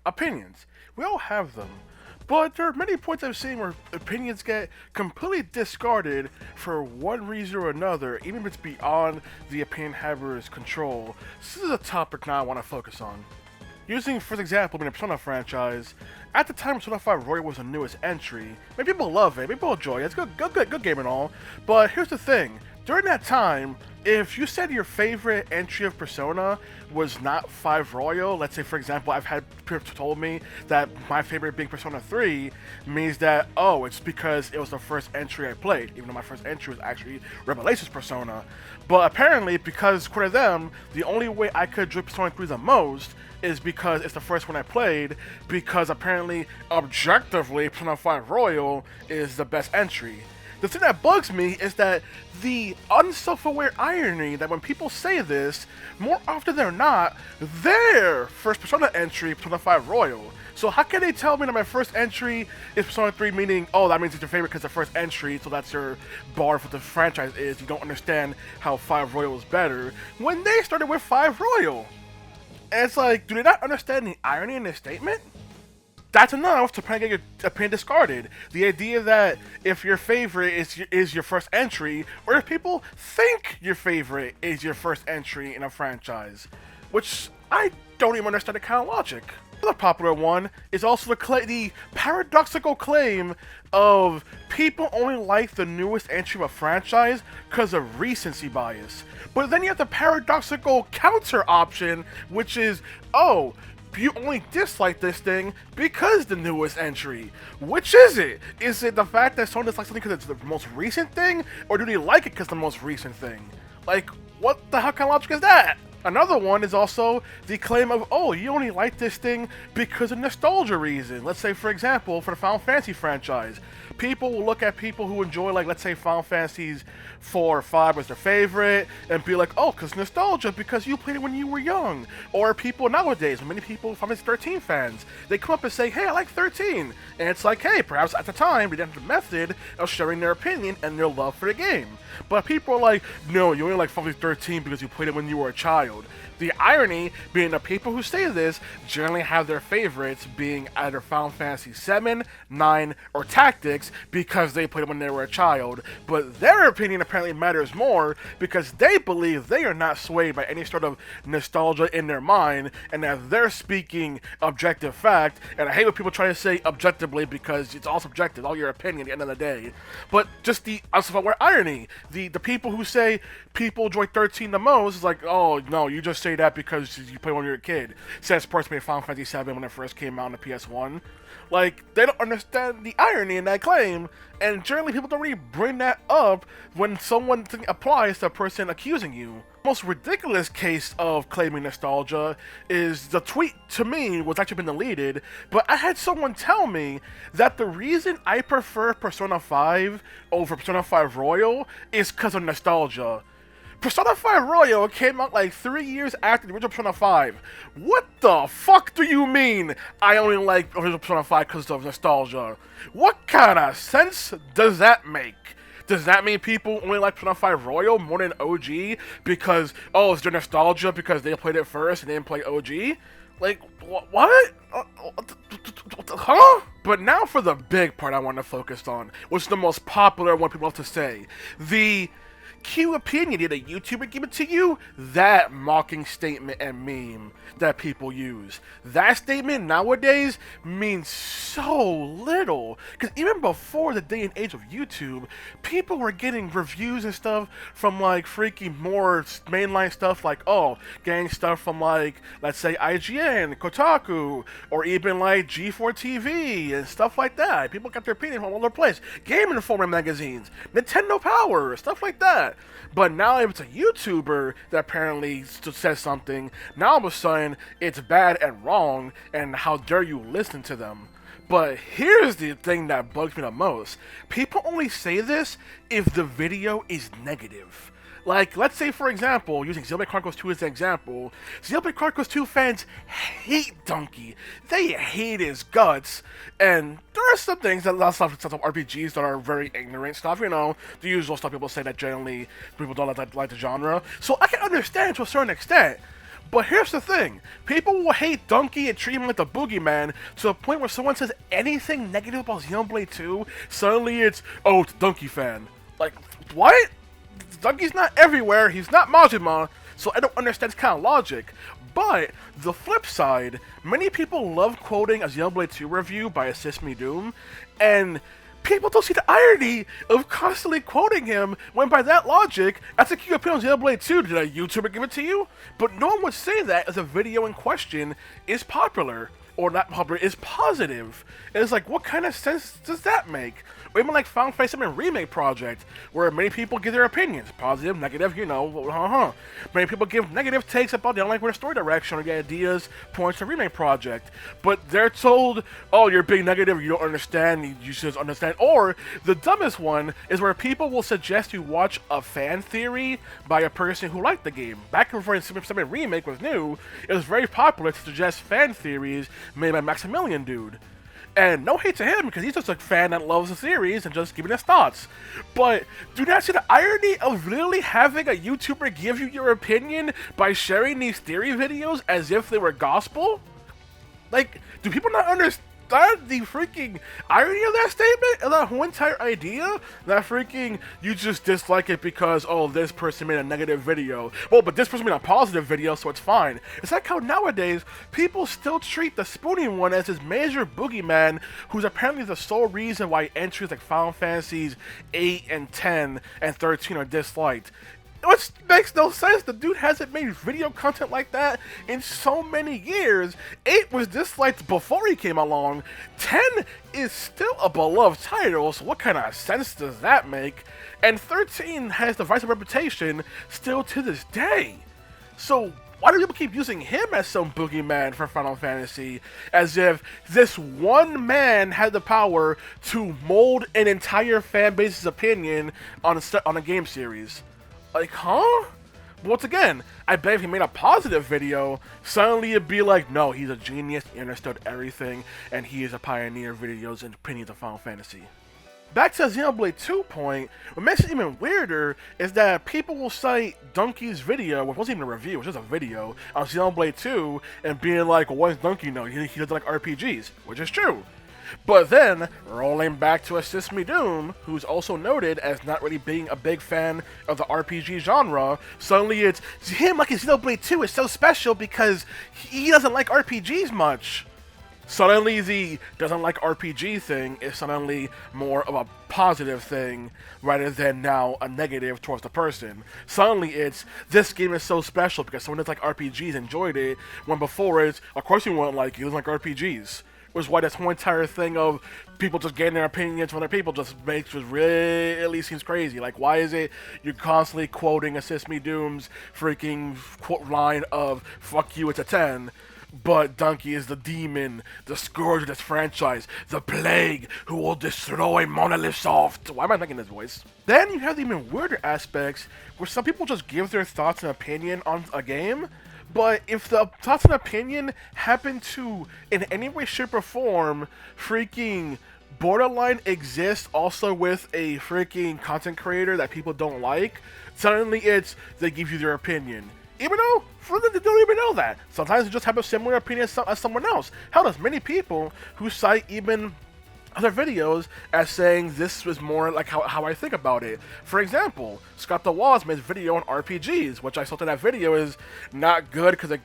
Opinions. We all have them. But there are many points I've seen where opinions get completely discarded for one reason or another, even if it's beyond the opinion haver's control. This is a topic now I want to focus on. Using, for example, in the Persona franchise, at the time Persona 5 Royal was the newest entry. Many people love it, people enjoy it, it's good game and all. But here's the thing, during that time, if you said your favorite entry of Persona was not 5 Royal, let's say for example, I've had people told me that my favorite being Persona 3 means that, oh, it's because it was the first entry I played, even though my first entry was actually Revelations Persona. But apparently, because according to them, the only way I could enjoy Persona 3 the most is because it's the first one I played, because apparently, objectively, Persona 5 Royal is the best entry. The thing that bugs me is that the unself-aware irony that when people say this, more often than not, their first Persona entry, Persona 5 Royal. So how can they tell me that my first entry is Persona 3, meaning, oh, that means it's your favorite because it's the first entry, so that's your bar for the franchise is, you don't understand how 5 Royal is better, when they started with 5 Royal? And it's like, do they not understand the irony in this statement? That's enough to get your opinion discarded. The idea that if your favorite is your first entry, or if people think your favorite is your first entry in a franchise, which I don't even understand the kind of logic. Another popular one is also the paradoxical claim of people only like the newest entry of a franchise because of recency bias. But then you have the paradoxical counter option, which is, oh, you only dislike this thing because the newest entry. Which is it? Is it the fact that someone dislikes something because it's the most recent thing, or do they like it because the most recent thing? Like, what the hell kind of logic is that? Another one is also the claim of, oh, you only like this thing because of nostalgia reason. Let's say, for example, for the Final Fantasy franchise, people will look at people who enjoy, like, let's say Final Fantasies 4 or 5 was their favorite, and be like, oh, because nostalgia, because you played it when you were young. Or people nowadays, many people, Final Fantasy 13 fans, they come up and say, hey, I like 13. And it's like, hey, perhaps at the time, they didn't have the method of sharing their opinion and their love for the game. But people are like, no, you only like Final Fantasy 13 because you played it when you were a child. The irony being the people who say this generally have their favorites being either Final Fantasy 7, 9, or Tactics because they played it when they were a child, but their opinion apparently matters more because they believe they are not swayed by any sort of nostalgia in their mind and that they're speaking objective fact. And I hate when people try to say objectively because it's all subjective, all your opinion at the end of the day. But just the unself-aware irony, the people who say people enjoy 13 the most is like, oh no, you just say that because you play when you're a kid. Says person played Final Fantasy 7 when it first came out on the PS1. Like, they don't understand the irony in that claim, and generally people don't really bring that up when someone applies to a person accusing you. The most ridiculous case of claiming nostalgia is the tweet, to me, was actually been deleted, but I had someone tell me that the reason I prefer Persona 5 over Persona 5 Royal is because of nostalgia. Persona 5 Royal came out like 3 years after the original Persona 5. What the fuck do you mean I only like original Persona 5 because of nostalgia? What kind of sense does that make? Does that mean people only like Persona 5 Royal more than OG because, oh, it's their nostalgia because they played it first and didn't play OG? Like, what? Huh? But now for the big part I want to focus on, which is the most popular one people have to say. The Q opinion, did a YouTuber give it to you? That mocking statement and meme that people use. That statement nowadays means so little. Because even before the day and age of YouTube, people were getting reviews and stuff from like freaking more mainline stuff like, oh, getting stuff from like, let's say IGN, Kotaku, or even like G4 TV and stuff like that. People got their opinion from all over the place. Game Informer magazines, Nintendo Power, stuff like that. But now if it's a YouTuber that apparently says something, now all of a sudden it's bad and wrong, and how dare you listen to them. But here's the thing that bugs me the most. People only say this if the video is negative. Like, let's say, for example, using Xenoblade Chronicles 2 as an example, Xenoblade Chronicles 2 fans hate Donkey. They hate his guts, and there are some things, that lots of RPGs that are very ignorant stuff, you know, the usual stuff people say that generally people don't like the genre. So I can understand to a certain extent. But here's the thing, people will hate Donkey and treat him like the boogeyman to the point where someone says anything negative about Xenoblade 2, suddenly it's, oh, it's a Donkey fan. Like, what? Donkey's not everywhere, he's not Majima, so I don't understand this kind of logic. But, the flip side, many people love quoting a Xenoblade 2 review by Assist Me Doom, and people don't see the irony of constantly quoting him when by that logic, that's a key opinion on Xenoblade 2, did a YouTuber give it to you? But no one would say that as a video in question is popular, or not popular, is positive. And it's like, what kind of sense does that make? Or even like Final Fantasy VII Remake Project, where many people give their opinions, positive, negative, you know, Many people give negative takes about the don't like the story direction or the ideas, points to Remake Project, but they're told, oh, you're being negative, you don't understand, you should understand. Or the dumbest one is where people will suggest you watch a fan theory by a person who liked the game. Back when Final Fantasy VII Remake was new, it was very popular to suggest fan theories made by Maximilian Dude. And no hate to him, because he's just a fan that loves the series and just giving his thoughts. But do not see the irony of literally having a YouTuber give you your opinion by sharing these theory videos as if they were gospel? Like, do people not understand the freaking irony of that statement? And that whole entire idea? That freaking, you just dislike it because, oh, this person made a negative video. Well, but this person made a positive video, so it's fine. It's like how nowadays, people still treat the Spooning one as this major boogeyman who's apparently the sole reason why entries like Final Fantasies 8 and 10 and 13 are disliked. Which makes no sense. The dude hasn't made video content like that in so many years. 8 was disliked before he came along. 10 is still a beloved title, so what kind of sense does that make? And 13 has the vice reputation still to this day. So why do people keep using him as some boogeyman for Final Fantasy? As if this one man had the power to mold an entire fan base's opinion on a game series. Like, huh? But once again, I bet if he made a positive video, suddenly it'd be like, no, he's a genius, he understood everything, and he is a pioneer of videos and opinions of Final Fantasy. Back to the Xenoblade 2 point, what makes it even weirder is that people will cite Donkey's video, which wasn't even a review, it was just a video, on Xenoblade 2, and being like, well, what does Donkey know? He doesn't like RPGs, which is true. But then, rolling back to Assist Me Doom, who's also noted as not really being a big fan of the RPG genre, suddenly it's him liking Xenoblade 2 is so special because he doesn't like RPGs much. Suddenly the doesn't like RPG thing is suddenly more of a positive thing rather than now a negative towards the person. Suddenly it's, this game is so special because someone that's like RPGs enjoyed it, when before it's, of course you won't like it, you don't like RPGs. Which is why this whole entire thing of people just getting their opinions from other people just really seems crazy. Like, why is it you're constantly quoting Assist Me Doom's freaking quote line of, fuck you, it's a 10, but Donkey is the demon, the scourge of this franchise, the plague who will destroy Monolith Soft. Why am I making this voice? Then you have the even weirder aspects where some people just give their thoughts and opinion on a game, but if the thoughts and opinion happen to, in any way, shape, or form, freaking borderline exist also with a freaking content creator that people don't like, suddenly it's, they give you their opinion. Even though, they don't even know that. Sometimes they just have a similar opinion as someone else. Hell, there's many people who cite even other videos as saying this was more like how I think about it. For example, Scott the Waz made a video on RPGs, which I thought that video is not good because it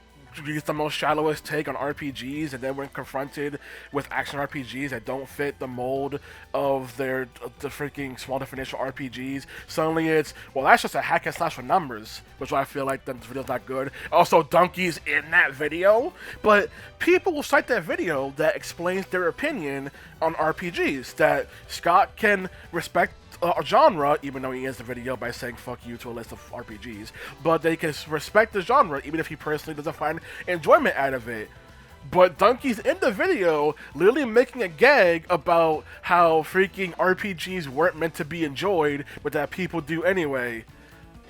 is the most shallowest take on RPGs, and then when confronted with action RPGs that don't fit the mold of the freaking small definition RPGs, suddenly it's, well, that's just a hack and slash with numbers, which I feel like the video's not good. Also, Donkey's in that video, but people will cite that video that explains their opinion on RPGs, that Scott can respect a genre, even though he ends the video by saying fuck you to a list of RPGs, but they can respect the genre even if he personally doesn't find enjoyment out of it. But Donkey's in the video literally making a gag about how freaking RPGs weren't meant to be enjoyed, but that people do anyway.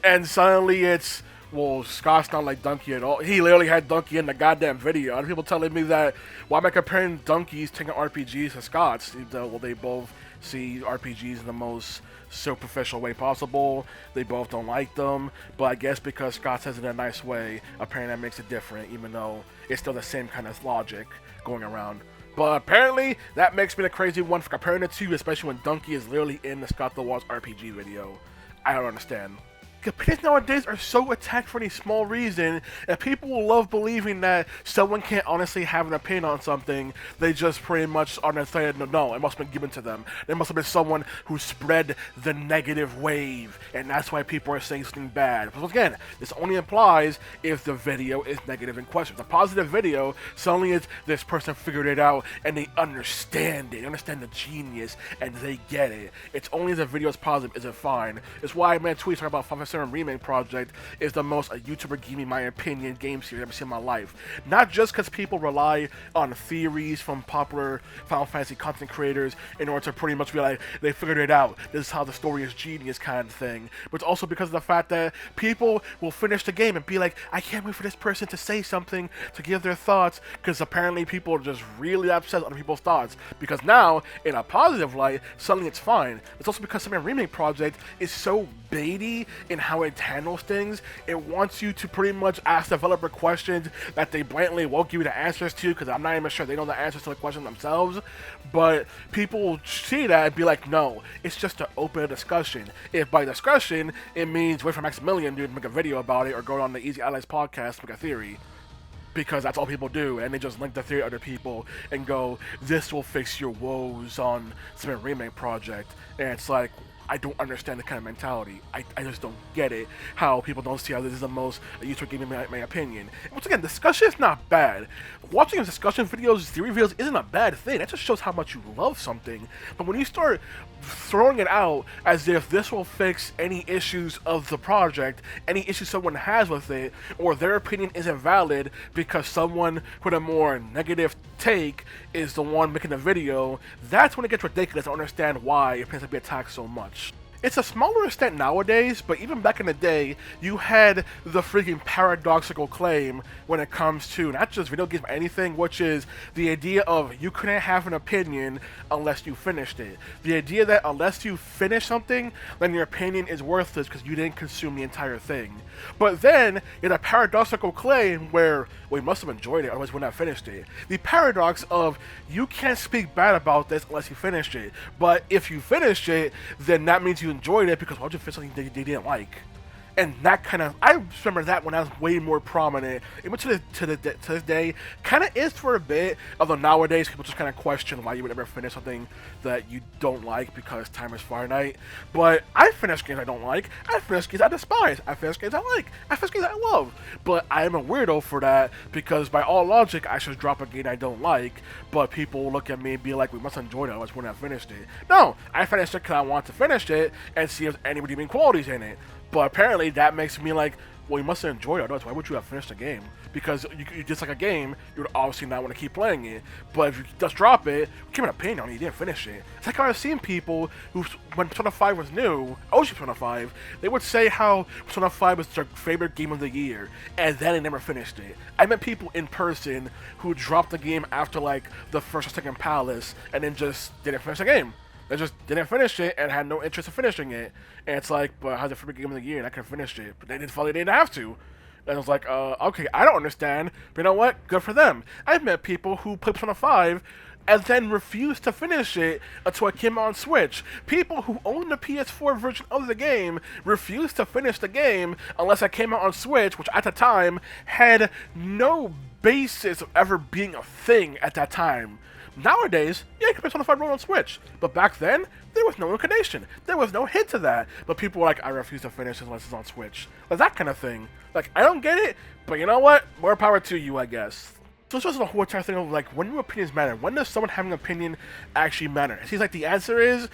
And suddenly it's, well, Scott's not like Donkey at all. He literally had Donkey in the goddamn video. And people telling me that, why am I comparing Donkey's taking RPGs to Scott's? Well, they both see RPGs in the most superficial way possible. They both don't like them, but I guess because Scott says it in a nice way, apparently that makes it different, even though it's still the same kind of logic going around. But apparently, that makes me the crazy one for comparing the two, especially when Donkey is literally in the Scott the Waltz RPG video. I don't understand. Opinions nowadays are so attacked for any small reason that people will love believing that someone can't honestly have an opinion on something. They just pretty much are saying, no, it must have been given to them. There must have been someone who spread the negative wave, and that's why people are saying something bad. But once again, this only applies if the video is negative in question. If it's a positive video, suddenly it's this person figured it out, and they understand it, they understand the genius, and they get it. It's only if the video is positive is it fine. It's why I made tweets talking about 5 Remake Project is the most YouTuber gave me my opinion game series I've ever seen in my life. Not just because people rely on theories from popular Final Fantasy content creators in order to pretty much be like, they figured it out, this is how the story is genius kind of thing, but it's also because of the fact that people will finish the game and be like, I can't wait for this person to say something, to give their thoughts, because apparently people are just really upset with other people's thoughts, because now, in a positive light, suddenly it's fine. It's also because some Remake Project is so baity in how it handles things. It wants you to pretty much ask developer questions that they blatantly won't give you the answers to, because I'm not even sure they know the answers to the question themselves. But people will see that and be like, no, it's just to open a discussion. If by discussion it means wait for Maximilian dude to make a video about it or go on the Easy Allies podcast to make a theory, because that's all people do, and they just link the theory to other people and go, this will fix your woes on some Remake Project, and it's like, I don't understand the kind of mentality. I just don't get it. How people don't see how this is the most YouTuber game in my opinion. And once again, discussion is not bad. Watching discussion videos, theory videos isn't a bad thing. That just shows how much you love something. But when you start throwing it out as if this will fix any issues of the project, any issues someone has with it, or their opinion isn't valid because someone with a more negative take is the one making the video, that's when it gets ridiculous. I understand why it tends to be attacked so much. It's a smaller extent nowadays, but even back in the day, you had the freaking paradoxical claim when it comes to not just video games, but anything, which is the idea of you couldn't have an opinion unless you finished it. The idea that unless you finish something, then your opinion is worthless because you didn't consume the entire thing. But then, in a paradoxical claim where, well, you must have enjoyed it, otherwise you wouldn't have finished it. The paradox of, you can't speak bad about this unless you finished it. But if you finished it, then that means you enjoyed it, because why would you finish something they didn't like? And that kind of, I remember that when I was way more prominent. Even to this day, kind of is for a bit, although nowadays people just kind of question why you would ever finish something that you don't like because time is finite. But I finish games I don't like, I finish games I despise, I finish games I like, I finish games I love. But I am a weirdo for that, because by all logic, I should drop a game I don't like, but people will look at me and be like, we must enjoy it, otherwise we wouldn't have finished it. No, I finished it because I want to finish it and see if there's any redeeming qualities in it. But apparently that makes me like, well, you must have enjoyed it, otherwise why would you have finished the game? Because you just like a game, you would obviously not want to keep playing it. But if you just drop it, give an opinion on it, you didn't finish it. It's like I've seen people who, when Persona 5 was new, OG Persona 5, they would say how Persona 5 was their favorite game of the year, and then they never finished it. I met people in person who dropped the game after like the first or second palace, and then just didn't finish the game. They just didn't finish it and had no interest in finishing it. And it's like, but how's the favorite game of the year and I could have finished it? But they didn't have to. And I was like, okay, I don't understand. But you know what? Good for them. I've met people who played Persona 5 and then refused to finish it until it came out on Switch. People who own the PS4 version of the game refused to finish the game unless it came out on Switch, which at the time had no basis of ever being a thing at that time. Nowadays, yeah, you can play Persona 5 Roll on Switch, but back then, there was no inclination. There was no hint to that. But people were like, I refuse to finish unless it's on Switch. Like, that kind of thing. Like, I don't get it, but you know what? More power to you, I guess. So it's just the whole entire thing of, like, when do opinions matter? When does someone having an opinion actually matter? It seems like the answer is,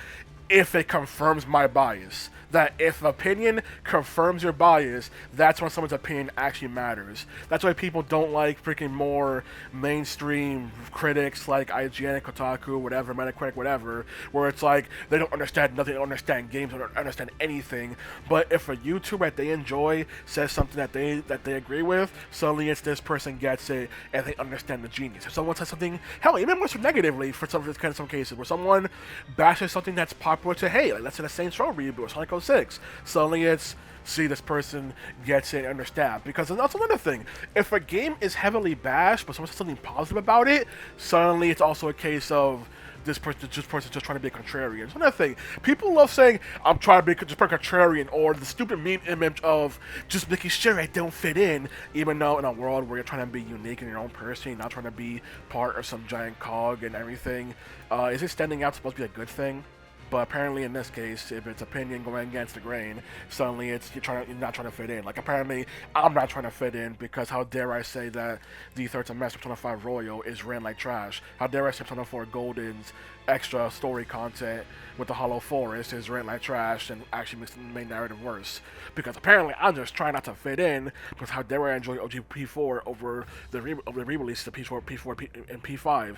if it confirms my bias. That if opinion confirms your bias, that's when someone's opinion actually matters. That's why people don't like freaking more mainstream critics like IGN, Kotaku, whatever, Metacritic, whatever, where it's like they don't understand nothing, they don't understand games, they don't understand anything. But if a YouTuber that they enjoy says something that they agree with, suddenly it's this person gets it and they understand the genius. If someone says something, hell, even more so negatively for some cases, where someone bashes something that's popular to hate, like let's say the Saints Row reboot or Sonic 06, suddenly it's see this person gets it and understand. Because that's another thing. If a game is heavily bashed, but someone says something positive about it, suddenly it's also a case of this person just trying to be a contrarian. It's another thing. People love saying I'm trying to be just a contrarian, or the stupid meme image of just making sure I don't fit in, even though in a world where you're trying to be unique in your own person, you're not trying to be part of some giant cog and everything. Is it standing out supposed to be a good thing? But apparently, in this case, if it's opinion going against the grain, suddenly you're not trying to fit in. Like apparently, I'm not trying to fit in because how dare I say that the third semester 25 Royal is ran like trash? How dare I say 24 Golden's extra story content with the Hollow Forest is ran like trash and actually makes the main narrative worse? Because apparently, I'm just trying not to fit in. Because how dare I enjoy OG P4 over the re-release of P4, and P5?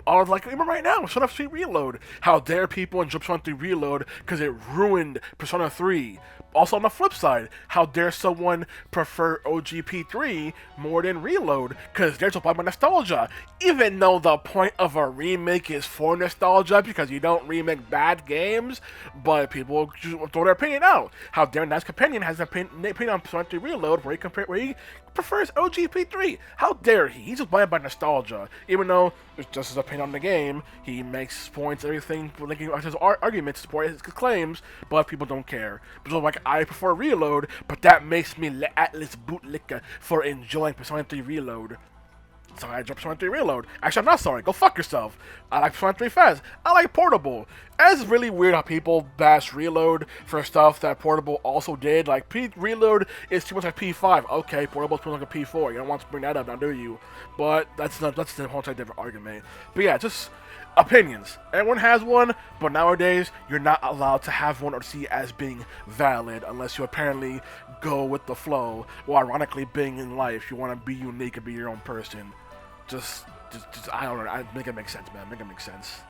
Or like even right now, Persona 3 Reload. How dare people enjoy Persona 3 Reload because it ruined Persona 3. Also on the flip side, how dare someone prefer OGP3 more than Reload because they're so by nostalgia. Even though the point of a remake is for nostalgia because you don't remake bad games, but people just throw their opinion out. How dare Nice Companion has an opinion on Persona 3 Reload where he prefers OGP3. How dare he? He's just blinded by nostalgia. Even though it's just his opinion on the game, he makes points, everything, making his arguments, support his claims, but people don't care. So like, I prefer Reload, but that makes me Atlas bootlicker for enjoying Persona 3 Reload. So I dropped Persona 3 Reload. Actually, I'm not sorry. Go fuck yourself. I like Persona 3 Fast. I like Portable. It's really weird how people bash Reload for stuff that Portable also did. Like, Reload is too much like P5. Okay, Portable is too much like a P4. You don't want to bring that up now, do you? But that's a whole different argument. But yeah, just opinions. Everyone has one, but nowadays you're not allowed to have one or see it as being valid unless you apparently go with the flow. Well, ironically, being in life, you want to be unique and be your own person. Just I don't know. Make it make sense, man. Make it make sense.